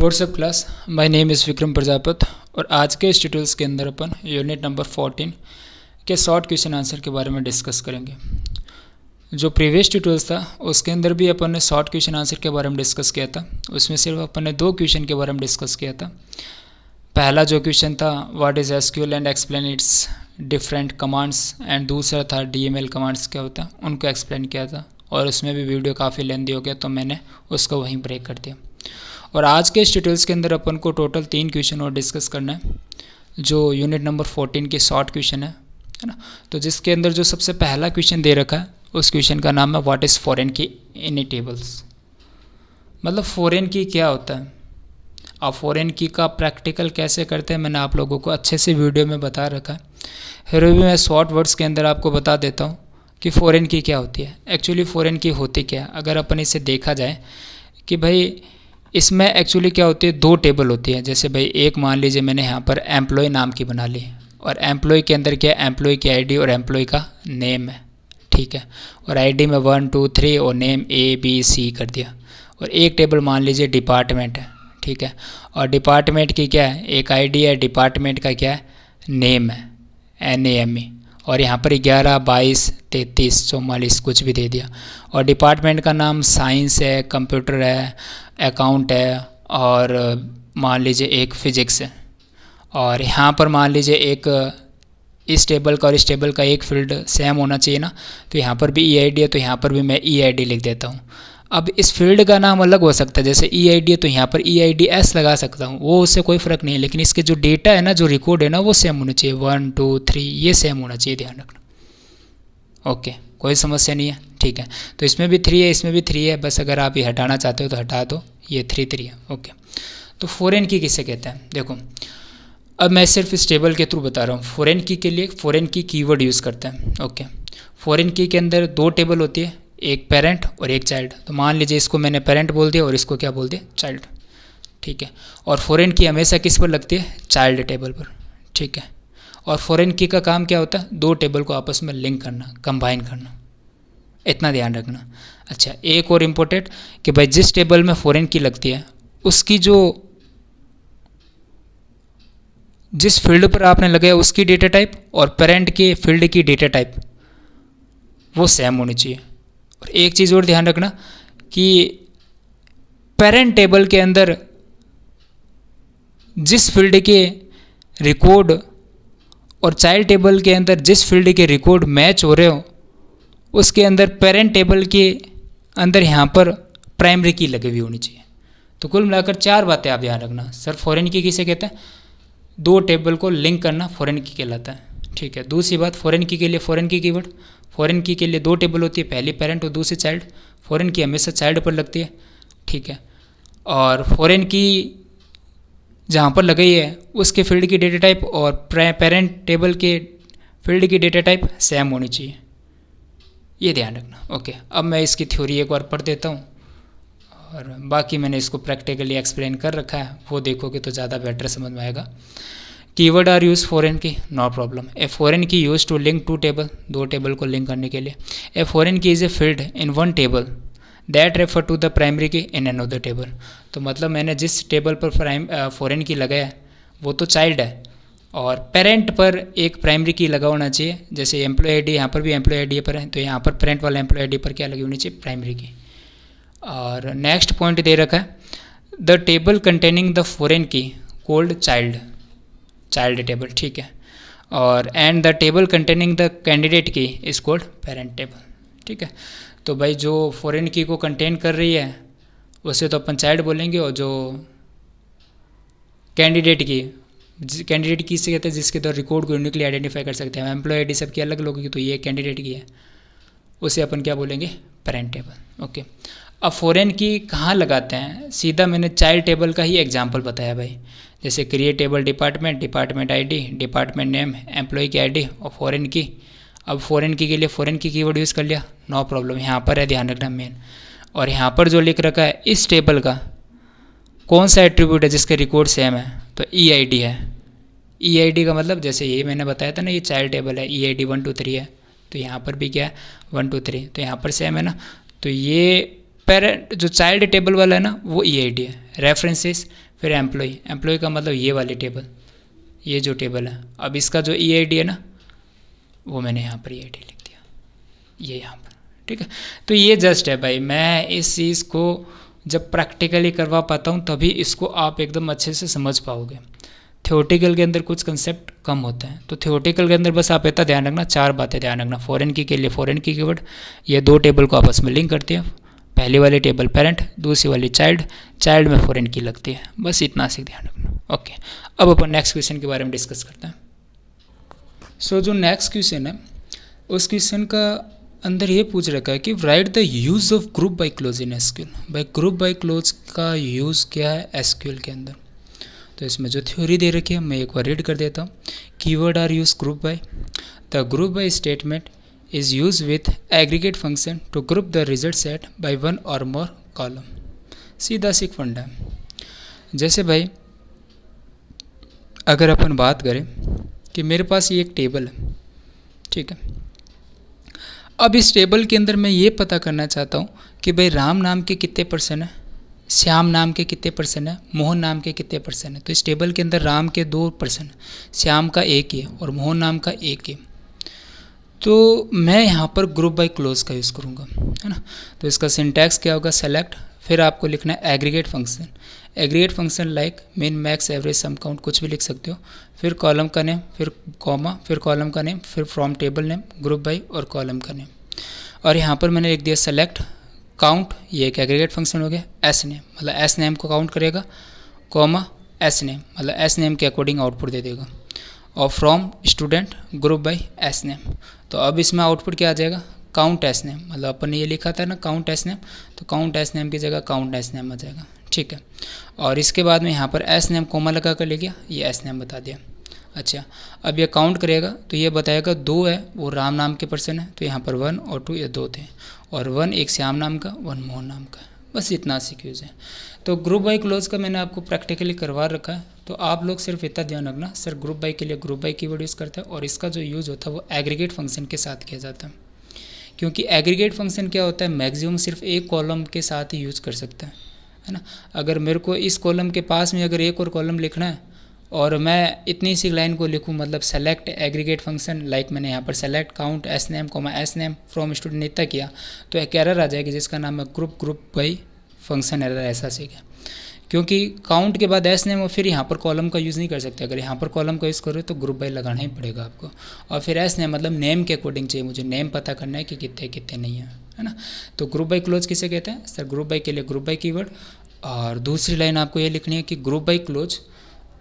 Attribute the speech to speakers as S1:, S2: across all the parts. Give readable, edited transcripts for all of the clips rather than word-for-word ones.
S1: WhatsApp class, my name is Vikram Prajapat और आज के इस ट्यूटोरियल्स के अंदर अपन यूनिट नंबर 14 के शॉर्ट क्वेश्चन आंसर के बारे में डिस्कस करेंगे। जो प्रीवियस ट्यूटोरियल्स था उसके अंदर भी अपन ने शॉर्ट क्वेश्चन आंसर के बारे में डिस्कस किया था। उसमें सिर्फ अपन ने 2 क्वेश्चन के बारे में डिस्कस किया था। पहला जो क्वेश्चन था what is SQL and explain it's different commands, and दूसरा था डीएमएल कमांड्स क्या होता है, उनको एक्सप्लेन किया था। और उसमें भी वीडियो काफ़ी लेंथी हो गया तो मैंने उसको वहीं ब्रेक कर दिया। और आज के इस ट्यूटोरियल्स के अंदर अपन को टोटल 3 क्वेश्चन और डिस्कस करना है, जो यूनिट नंबर 14 के शॉर्ट क्वेश्चन है ना। तो जिसके अंदर जो सबसे पहला क्वेश्चन दे रखा है उस क्वेश्चन का नाम है व्हाट इज़ फॉरेन की इन टेबल्स। मतलब फॉरेन की क्या होता है। अब फॉरेन की का प्रैक्टिकल कैसे करते हैं मैंने आप लोगों को अच्छे से वीडियो में बता रखा है। फिर भी मैं शॉर्ट वर्ड्स के अंदर आपको बता देता हूँ कि फ़ॉरेन की क्या होती है। एक्चुअली फ़ॉरेन की होती क्या है, अगर अपन इसे देखा जाए कि भाई इसमें एक्चुअली क्या होती है, 2 टेबल होती है। जैसे भाई एक मान लीजिए मैंने यहाँ पर एम्प्लॉय नाम की बना ली, और एम्प्लॉय के अंदर क्या है, एम्प्लॉय की आईडी और एम्प्लॉय का नेम है, ठीक है। और आईडी में 1 2 3 और नेम ABC कर दिया। और एक टेबल मान लीजिए डिपार्टमेंट है, ठीक है। और डिपार्टमेंट की क्या है, एक आईडी है, डिपार्टमेंट का क्या है, नेम है NAME। और यहाँ पर 11 22 33 44 कुछ भी दे दिया। और डिपार्टमेंट का नाम साइंस है, कंप्यूटर है, अकाउंट है, और मान लीजिए एक फ़िज़िक्स है। और यहाँ पर मान लीजिए एक इस टेबल का और इस टेबल का एक फील्ड सेम होना चाहिए ना, तो यहाँ पर भी EID है तो यहाँ पर भी मैं EID लिख देता हूँ। अब इस फील्ड का नाम अलग हो सकता है, जैसे EID है तो यहाँ पर EIDS लगा सकता हूँ, वो उससे कोई फ़र्क नहीं है। लेकिन इसके जो डेटा है ना, जो रिकॉर्ड है ना, वो सेम होना चाहिए, 1 2 3 ये सेम होना चाहिए, ध्यान रखना। ओके, कोई समस्या नहीं है, ठीक है। तो इसमें भी 3 है, इसमें भी 3 है, बस अगर आप ये हटाना चाहते हो तो हटा दो, ये 3 3 है। ओके, तो फॉरेन की किसे कहते हैं, देखो अब मैं सिर्फ इस टेबल के थ्रू बता रहा हूँ। फॉरेन की के लिए फॉरेन की कीवर्ड यूज़ करते हैं। ओके, फॉरेन की के अंदर 2 टेबल होती है, एक पेरेंट और एक चाइल्ड। तो मान लीजिए इसको मैंने पेरेंट बोल दिया और इसको क्या बोल दिया, चाइल्ड, ठीक है। और फॉरेन की हमेशा किस पर लगती है, चाइल्ड टेबल पर, ठीक है। और फॉरेन की का काम क्या होता है, 2 टेबल को आपस में लिंक करना, कंबाइन करना, इतना ध्यान रखना। अच्छा, एक और इम्पोर्टेंट कि भाई जिस टेबल में फॉरेन की लगती है उसकी जो जिस फील्ड पर आपने लगाया उसकी डेटा टाइप और पेरेंट के फील्ड की डेटा टाइप वो सेम होनी चाहिए। और एक चीज़ और ध्यान रखना कि पेरेंट टेबल के अंदर जिस फील्ड के रिकॉर्ड और चाइल्ड टेबल के अंदर जिस फील्ड के रिकॉर्ड मैच हो रहे हो उसके अंदर पेरेंट टेबल के अंदर यहाँ पर प्राइमरी की लगी हुई होनी चाहिए। तो कुल मिलाकर 4 बातें आप ध्यान रखना। सर फॉरेन की किसे कहते हैं, 2 टेबल को लिंक करना फॉरेन की कहलाता है, ठीक है। दूसरी बात, फॉरेन की के लिए फॉरेन की कीवर्ड, फॉरेन की के लिए 2 टेबल होती है, पहली पेरेंट और दूसरी चाइल्ड। फॉरेन की हमेशा चाइल्ड पर लगती है, ठीक है। और फॉरेन की जहाँ पर लगी है उसके फील्ड की डेटा टाइप और पेरेंट टेबल के फील्ड की डेटा टाइप सेम होनी चाहिए, ये ध्यान रखना। ओके, अब मैं इसकी थ्योरी एक बार पढ़ देता हूँ और बाकी मैंने इसको प्रैक्टिकली एक्सप्लेन कर रखा है, वो देखोगे तो ज़्यादा बेटर समझ में आएगा। Keyword are use foreign key, no problem. A foreign key use to link 2 table, 2 table को लिंक करने के लिए। A foreign key is a field in 1 table that refer to the primary key in another table. तो मतलब मैंने जिस table पर foreign की लगाया वो तो चाइल्ड है, और पेरेंट पर एक प्राइमरी की लगा होना चाहिए। जैसे एम्प्लॉय आईडी, यहाँ पर भी एम्प्लॉय आईडी पर है तो यहाँ पर पेरेंट वाला एम्प्लॉय आईडी पर क्या लगी होनी चाहिए, प्राइमरी की। और नेक्स्ट पॉइंट दे रखा है, the table containing the foreign की कोल्ड चाइल्ड, चाइल्ड टेबल, ठीक है। और and the table containing the candidate की इज कोल्ड पेरेंट टेबल, ठीक है। तो भाई जो फॉरेन की को कंटेन कर रही है उसे तो अपन चाइल्ड बोलेंगे, और जो कैंडिडेट की से कहते हैं जिसके द्वारा रिकॉर्ड को यूनिकली आइडेंटिफाई कर सकते हैं। एम्प्लॉय आईडी सबकी अलग अलग होगी तो ये कैंडिडेट की है, उसे अपन क्या बोलेंगे, पेरेंट टेबल। ओके, अब फॉरेन की कहाँ लगाते हैं, सीधा मैंने चाइल्ड टेबल का ही एग्जांपल बताया भाई। जैसे create table department, department ID, department name, employ की आईडी और फॉरेन की। अब फॉरेन की के लिए फॉरेन की कीवर्ड यूज़ कर लिया, नो प्रॉब्लम। यहाँ पर है, ध्यान रखना मेन। और यहाँ पर जो लिख रखा है इस टेबल का कौन सा एट्रीब्यूट है जिसके रिकॉर्ड सेम है, तो EID है। EID का मतलब जैसे ये मैंने बताया था ना, ये चाइल्ड टेबल है, EID 1 2 3 है, तो यहाँ पर भी क्या है 1 2 3, तो यहाँ पर सेम है ना। तो ये पेरेंट जो चाइल्ड टेबल वाला है ना वो EID है, रेफरेंसेस, फिर एम्प्लॉय, एम्प्लॉय का मतलब ये वाली टेबल, ये जो टेबल है। अब इसका जो EID है ना वो मैंने यहाँ पर EID लिख दिया, ये यहाँ पर, ठीक है। तो ये जस्ट है भाई, मैं इस चीज़ को जब प्रैक्टिकली करवा पाता हूँ तभी इसको आप एकदम अच्छे से समझ पाओगे। थ्योरेटिकल के अंदर कुछ कंसेप्ट कम होता है, तो थ्योरेटिकल के अंदर बस आप इतना ध्यान रखना, 4 बातें ध्यान रखना। फॉरेन की के लिए फॉरेन की कीवर्ड, ये 2 टेबल को आपस में लिंक करती है। पहली वाली टेबल पेरेंट, दूसरी वाली चाइल्ड, चाइल्ड में फॉरेन की लगती है, बस इतना सी ध्यान रखना। ओके, अब अपन नेक्स्ट क्वेश्चन के बारे में डिस्कस करते हैं। सो जो नेक्स्ट क्वेश्चन है उस क्वेश्चन का अंदर ये पूछ रखा है कि right the use of group by close in SQL. भाई ग्रुप बाय क्लोज का यूज़ क्या है एसक्यूएल के अंदर। तो इसमें जो थ्योरी दे रखी है मैं एक बार रीड कर देता हूँ। Keyword are use group by, the group by statement is use with aggregate function to group the result set by 1 और मोर कॉलम। सीधा सीख फंडा है। जैसे भाई अगर अपन बात करें कि मेरे पास ये एक टेबल है, ठीक है। अब इस टेबल के अंदर मैं ये पता करना चाहता हूँ कि भाई राम नाम के कितने पर्सन है, श्याम नाम के कितने पर्सन है, मोहन नाम के कितने पर्सन है। तो इस टेबल के अंदर राम के 2 पर्सन, श्याम का 1 ही है और मोहन नाम का 1 है। तो मैं यहाँ पर ग्रुप बाय क्लोज का यूज़ करूँगा, है ना। तो इसका सिंटैक्स क्या होगा, सेलेक्ट, फिर आपको लिखना है aggregate function. Aggregate function like min max average सम काउंट, कुछ भी लिख सकते हो। फिर कॉलम का नेम, फिर कॉमा, फिर कॉलम का नेम, फिर from table name, group by और कॉलम का नेम। और यहाँ पर मैंने लिख दिया सेलेक्ट काउंट, ये एक एग्रीगेट फंक्शन हो गया। एस नेम मतलब एस नेम को काउंट करेगा, कॉमा एस नेम मतलब एस नेम के अकॉर्डिंग आउटपुट दे देगा। और from student group by S name. तो अब इसमें आउटपुट क्या आ जाएगा, काउंट एस नेम, मतलब अपन ने ये लिखा था ना काउंट एस नेम, तो काउंट एस नेम की जगह काउंट एस नेम आ जाएगा, ठीक है। और इसके बाद में यहाँ पर एस नेम कोमा लगा कर ले गया, ये एस नेम बता दिया। अच्छा, अब ये काउंट करेगा तो ये बताएगा 2 है वो राम नाम के पर्सन है, तो यहाँ पर 1 और 2 ये 2 थे, और 1 एक श्याम नाम का, 1 मोहन नाम का। बस इतना सिक्यूज है। तो ग्रुप बाय क्लोज का मैंने आपको प्रैक्टिकली करवा रखा है, तो आप लोग सिर्फ इतना ध्यान रखना, सर ग्रुप बाय के लिए ग्रुप बाय कीवर्ड यूज़ करता है और इसका जो यूज़ होता है वो एग्रीगेट फंक्शन के साथ किया जाता है। क्योंकि एग्रीगेट फंक्शन क्या होता है, मैक्सिमम सिर्फ एक कॉलम के साथ ही यूज़ कर सकता है ना। अगर मेरे को इस कॉलम के पास में अगर एक और कॉलम लिखना है और मैं इतनी सी लाइन को लिखूं, मतलब सेलेक्ट एग्रीगेट फंक्शन, लाइक मैंने यहाँ पर select count S name comma S name from student इतना किया, तो एक एरर आ जाएगी जिसका नाम है ग्रुप बाय फंक्शन एरर, ऐसा सीखा। क्योंकि काउंट के बाद एस नेम और फिर यहाँ पर कॉलम का यूज़ नहीं कर सकते। अगर यहाँ पर कॉलम का यूज़ करो तो ग्रुप बाय लगाना ही पड़ेगा आपको। और फिर एस नेम मतलब नेम के अकॉर्डिंग चाहिए, मुझे नेम पता करना है कि कितने कितने नहीं है ना। तो ग्रुप बाय क्लोज किसे कहते हैं, सर ग्रुप बाय के लिए ग्रुप बाय कीवर्ड। और दूसरी लाइन आपको ये लिखनी है कि group by close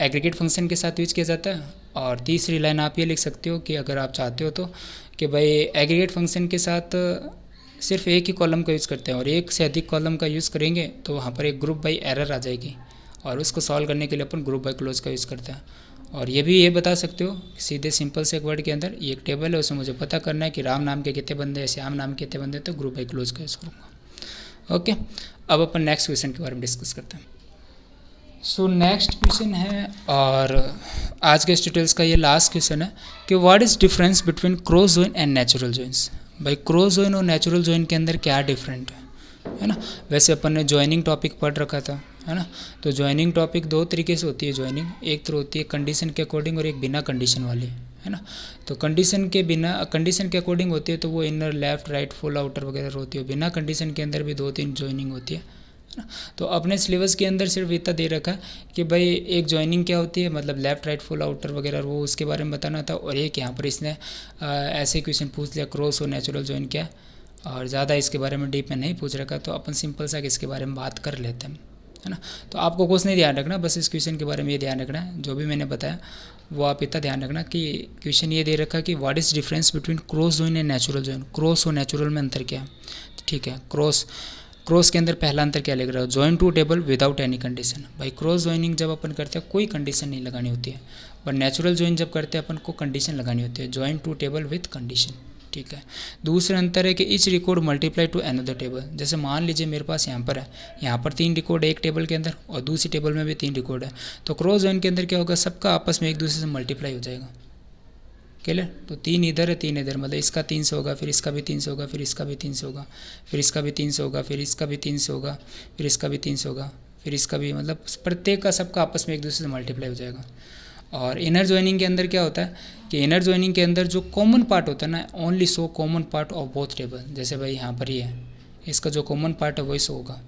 S1: aggregate function के साथ यूज किया जाता है। और तीसरी लाइन आप ये लिख सकते हो कि अगर आप चाहते हो तो कि भाई एग्रीगेट फंक्शन के साथ सिर्फ एक ही कॉलम का यूज़ करते हैं और एक से अधिक कॉलम का यूज़ करेंगे तो वहाँ पर एक ग्रुप बाय एरर आ जाएगी, और उसको सॉल्व करने के लिए अपन ग्रुप बाय क्लोज का यूज़ करते हैं। और ये भी ये बता सकते हो सीधे सिंपल से एक वर्ड के अंदर, ये एक टेबल है उसमें मुझे पता करना है कि राम नाम के कितने बंदे हैं, श्याम नाम के कितने बंदे हैं, तो ग्रुप बाय क्लोज का यूज़ करूँगा। ओके, अब अपन नेक्स्ट क्वेश्चन के बारे में डिस्कस करते हैं। सो नेक्स्ट क्वेश्चन है और आज के इस डिटेल्स का ये लास्ट क्वेश्चन है कि what is difference between cross join and natural joins. भाई क्रॉस जॉइन और नेचुरल जॉइन के अंदर क्या डिफरेंट है ना। वैसे अपन ने ज्वाइनिंग टॉपिक पढ़ रखा था, है ना। तो ज्वाइनिंग टॉपिक 2 तरीके से होती है ज्वाइनिंग, एक तो होती है कंडीशन के अकॉर्डिंग और एक बिना कंडीशन वाली, है ना। तो कंडीशन के अकॉर्डिंग होती है तो वो inner left right full outer वगैरह होती है। बिना कंडीशन के अंदर भी 2-3 ज्वाइनिंग होती है ना। तो अपने सिलेबस के अंदर सिर्फ इतना दे रखा है कि भाई एक ज्वाइनिंग क्या होती है, मतलब लेफ्ट राइट फुल आउटर वगैरह वो उसके बारे में बताना था। और एक यहाँ पर इसने ऐसे क्वेश्चन पूछ लिया क्रॉस और नेचुरल ज्वाइन क्या, और ज़्यादा इसके बारे में डीप में नहीं पूछ रखा, तो अपन सिंपल सा इसके बारे में बात कर लेते हैं, है ना। तो आपको कुछ नहीं ध्यान रखना, बस इस क्वेश्चन के बारे में ये ध्यान रखना है जो भी मैंने बताया वो आप इतना ध्यान रखना कि क्वेश्चन ये दे रखा कि what is difference between cross join and natural join. Cross और नेचुरल में अंतर क्या है, ठीक है। क्रॉस के अंदर पहला अंतर क्या लिख रहा है, join two table without any condition. भाई क्रॉस ज्वाइनिंग जब अपन करते हैं कोई कंडीशन नहीं लगानी होती है, पर नेचुरल ज्वाइन जब करते हैं अपन को कंडीशन लगानी होती है, join two table with condition, ठीक है। दूसरा अंतर है कि each record multiply to another table. जैसे मान लीजिए मेरे पास यहाँ पर है, यहाँ पर 3 रिकॉर्ड है एक टेबल के अंदर और दूसरी टेबल में भी 3 रिकॉर्ड है, तो क्रॉस ज्वाइन के अंदर क्या होगा, सबका आपस में एक दूसरे से मल्टीप्लाई हो जाएगा, क्लियर। तो 3 इधर है 3 इधर, मतलब इसका 3 से होगा, फिर इसका भी 3 से होगा, फिर इसका भी 3 से होगा, फिर इसका भी 3 से होगा, फिर इसका भी 3 से होगा, फिर इसका भी 3 से होगा, फिर इसका भी, मतलब प्रत्येक का सबका आपस में एक दूसरे से मल्टीप्लाई हो जाएगा। और इनर ज्वाइनिंग के अंदर क्या होता है कि इनर ज्वाइनिंग के अंदर जो कॉमन पार्ट होता है ना, only show common part of both table. जैसे भाई यहाँ पर ही है, इसका जो कॉमन पार्ट है वही शो होगा।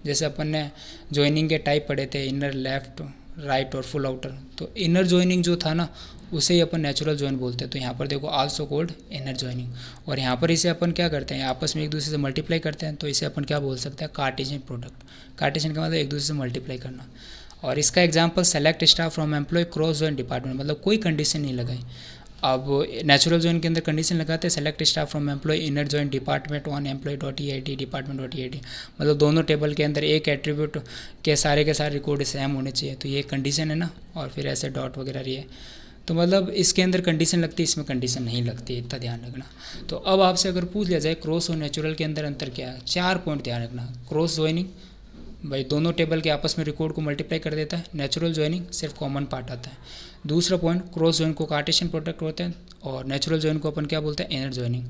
S1: जैसे अपन ने ज्वाइनिंग के टाइप पढ़े थे, इनर, लेफ्ट, राइट और फुल आउटर। तो इनर ज्वाइनिंग जो था ना, उसे ही अपन नेचुरल ज्वाइन बोलते हैं। तो यहाँ पर देखो आल्सो कॉल्ड इनर ज्वाइनिंग। और यहाँ पर इसे अपन क्या करते हैं, आपस में एक दूसरे से मल्टीप्लाई करते हैं, तो इसे अपन क्या बोल सकते हैं, कार्टेशियन प्रोडक्ट। कार्टेशियन का मतलब एक दूसरे से मल्टीप्लाई करना। और इसका example select staff from employ cross join department, मतलब कोई कंडीशन नहीं लगाई। अब नेचुरल ज्वाइन के अंदर कंडीशन लगाते हैं, select staff from employ inner join department on employ dot EID department dot EID, मतलब दोनों टेबल के अंदर एक एट्रीब्यूट के सारे रिकॉर्ड सेम होने चाहिए। तो ये कंडीशन है ना, और फिर ऐसे डॉट वगैरह रही है, तो मतलब इसके अंदर कंडीशन लगती है, इसमें कंडीशन नहीं लगती, इतना ध्यान रखना। तो अब आपसे अगर पूछ लिया जाए क्रॉस और नेचुरल के अंदर अंतर क्या है, 4 पॉइंट ध्यान रखना। क्रॉस ज्वाइनिंग भाई दोनों टेबल के आपस में रिकॉर्ड को मल्टीप्लाई कर देता है। नेचुरल ज्वाइनिंग सिर्फ कॉमन पार्ट आता है। दूसरा पॉइंट, क्रॉस ज्वाइन को कार्टेशियन प्रोडक्ट होते हैं, और नेचुरल ज्वाइन को अपन क्या बोलते हैं, इनर ज्वाइनिंग।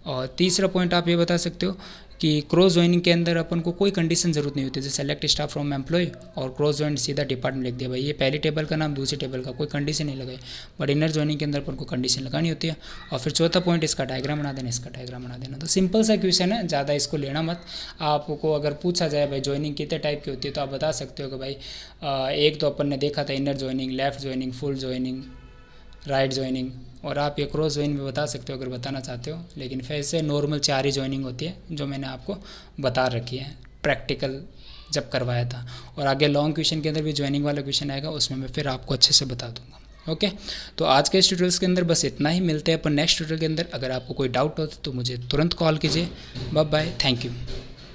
S1: और तीसरा पॉइंट आप ये बता सकते हो कि क्रॉस ज्वाइनिंग के अंदर अपन को कोई कंडीशन जरूरत नहीं होती, जैसे सेलेक्ट स्टाफ फ्रॉम एम्प्लॉय और क्रॉस ज्वाइन सीधा डिपार्टमेंट लिख दिया, भाई ये पहली टेबल का नाम दूसरी टेबल का, कोई कंडीशन नहीं लगाई। बट इनर ज्वाइनिंग के अंदर अपन को कंडीशन लगानी होती है। और फिर चौथा पॉइंट, इसका डायग्राम बना देना, इसका डायग्राम बना देना। तो सिंपल सा क्वेश्चन है, ज़्यादा इसको लेना मत। आपको अगर पूछा जाए भाई ज्वाइनिंग कितने टाइप की होती है, तो आप बता सकते हो कि भाई एक तो अपन ने देखा था inner joining, left joining, full joining, right joining, और आप ये क्रॉस ज्वाइनिंग भी बता सकते हो अगर बताना चाहते हो। लेकिन फिर से नॉर्मल 4 ही ज्वाइनिंग होती है, जो मैंने आपको बता रखी है प्रैक्टिकल जब करवाया था। और आगे लॉन्ग क्वेश्चन के अंदर भी ज्वाइनिंग वाला क्वेश्चन आएगा, उसमें मैं फिर आपको अच्छे से बता दूंगा। ओके, तो आज के इस ट्यूटोरियल के अंदर बस इतना ही। मिलते हैं अपन नेक्स्ट ट्यूटोरियल के अंदर। अगर आपको कोई डाउट हो तो मुझे तुरंत कॉल कीजिए। Bye bye, thank you.